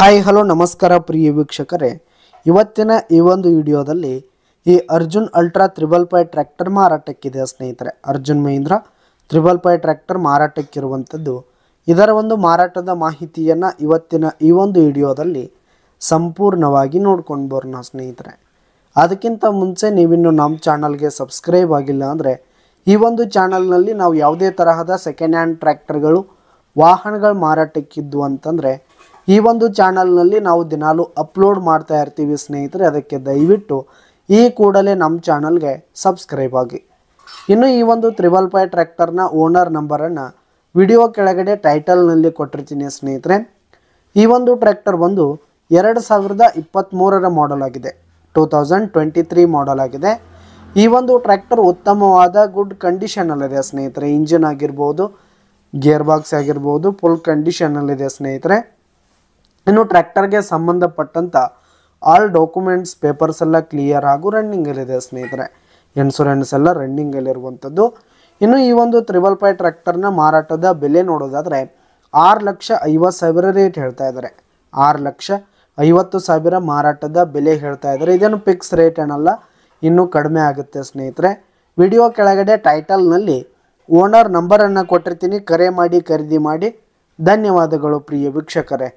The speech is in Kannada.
ಹಾಯ್ ಹಲೋ ನಮಸ್ಕಾರ ಪ್ರಿಯ ವೀಕ್ಷಕರೇ, ಇವತ್ತಿನ ಈ ಒಂದು ವಿಡಿಯೋದಲ್ಲಿ ಈ ಅರ್ಜುನ್ ಅಲ್ಟ್ರಾ 555 ಟ್ರ್ಯಾಕ್ಟರ್ ಮಾರಾಟಕ್ಕಿದೆ ಸ್ನೇಹಿತರೆ. ಅರ್ಜುನ್ ಮಹೀಂದ್ರ 555 ಟ್ರ್ಯಾಕ್ಟರ್ ಮಾರಾಟಕ್ಕಿರುವಂಥದ್ದು. ಇದರ ಒಂದು ಮಾರಾಟದ ಮಾಹಿತಿಯನ್ನು ಇವತ್ತಿನ ಈ ಒಂದು ವಿಡಿಯೋದಲ್ಲಿ ಸಂಪೂರ್ಣವಾಗಿ ನೋಡ್ಕೊಂಡು ಬರೋಣ ಸ್ನೇಹಿತರೆ. ಅದಕ್ಕಿಂತ ಮುಂಚೆ ನೀವಿನ್ನು ನಮ್ಮ ಚಾನಲ್ಗೆ ಸಬ್ಸ್ಕ್ರೈಬ್ ಆಗಿಲ್ಲ ಅಂದರೆ ಈ ಒಂದು ಚಾನಲ್ನಲ್ಲಿ ನಾವು ಯಾವುದೇ ತರಹದ ಸೆಕೆಂಡ್ ಹ್ಯಾಂಡ್ ಟ್ರ್ಯಾಕ್ಟರ್ಗಳು ವಾಹನಗಳು ಮಾರಾಟಕ್ಕಿದ್ದು ಅಂತಂದರೆ ಈ ಒಂದು ಚಾನಲ್ನಲ್ಲಿ ನಾವು ದಿನಾಲು ಅಪ್ಲೋಡ್ ಮಾಡ್ತಾ ಇರ್ತೀವಿ ಸ್ನೇಹಿತರೆ. ಅದಕ್ಕೆ ದಯವಿಟ್ಟು ಈ ಕೂಡಲೇ ನಮ್ಮ ಚಾನಲ್ಗೆ ಸಬ್ಸ್ಕ್ರೈಬ್ ಆಗಿ. ಇನ್ನು ಈ ಒಂದು 555 ಟ್ರ್ಯಾಕ್ಟರ್ನ ಓನರ್ ನಂಬರನ್ನು ವಿಡಿಯೋ ಕೆಳಗಡೆ ಟೈಟಲ್ನಲ್ಲಿ ಕೊಟ್ಟಿರ್ತೀನಿ ಸ್ನೇಹಿತರೆ. ಈ ಒಂದು ಟ್ರ್ಯಾಕ್ಟರ್ ಬಂದು 2023ರ ಮಾಡೆಲ್ ಆಗಿದೆ, 2023 ಮಾಡೆಲ್ ಆಗಿದೆ. ಈ ಒಂದು ಟ್ರ್ಯಾಕ್ಟರ್ ಉತ್ತಮವಾದ ಗುಡ್ ಕಂಡೀಷನಲ್ಲಿದೆ ಸ್ನೇಹಿತರೆ. ಇಂಜಿನ್ ಆಗಿರ್ಬೋದು, ಗೇರ್ ಬಾಕ್ಸ್ ಆಗಿರ್ಬೋದು, ಫುಲ್ ಕಂಡೀಷನಲ್ಲಿದೆ ಸ್ನೇಹಿತರೆ. ಇನ್ನು ಟ್ರ್ಯಾಕ್ಟರ್ಗೆ ಸಂಬಂಧಪಟ್ಟಂಥ ಆಲ್ ಡಾಕ್ಯುಮೆಂಟ್ಸ್ ಪೇಪರ್ಸ್ ಎಲ್ಲ ಕ್ಲಿಯರ್ ಹಾಗೂ ರನ್ನಿಂಗಲ್ಲಿದೆ ಸ್ನೇಹಿತರೆ. ಇನ್ಶೂರೆನ್ಸ್ ಎಲ್ಲ ರನ್ನಿಂಗಲ್ಲಿರುವಂಥದ್ದು. ಇನ್ನು ಈ ಒಂದು 555 ಟ್ರ್ಯಾಕ್ಟರ್ನ ಮಾರಾಟದ ಬೆಲೆ ನೋಡೋದಾದರೆ 6,50,000 ರೇಟ್ ಹೇಳ್ತಾ ಇದ್ದಾರೆ. 6,50,000 ಮಾರಾಟದ ಬೆಲೆ ಹೇಳ್ತಾ ಇದ್ದಾರೆ. ಇದೇನು ಫಿಕ್ಸ್ ರೇಟ್ ಏನಲ್ಲ, ಇನ್ನೂ ಕಡಿಮೆ ಆಗುತ್ತೆ ಸ್ನೇಹಿತರೆ. ವಿಡಿಯೋ ಕೆಳಗಡೆ ಟೈಟಲ್ನಲ್ಲಿ ಓನರ್ ನಂಬರನ್ನು ಕೊಟ್ಟಿರ್ತೀನಿ, ಕರೆ ಮಾಡಿ ಖರೀದಿ ಮಾಡಿ. ಧನ್ಯವಾದಗಳು ಪ್ರಿಯ ವೀಕ್ಷಕರೇ.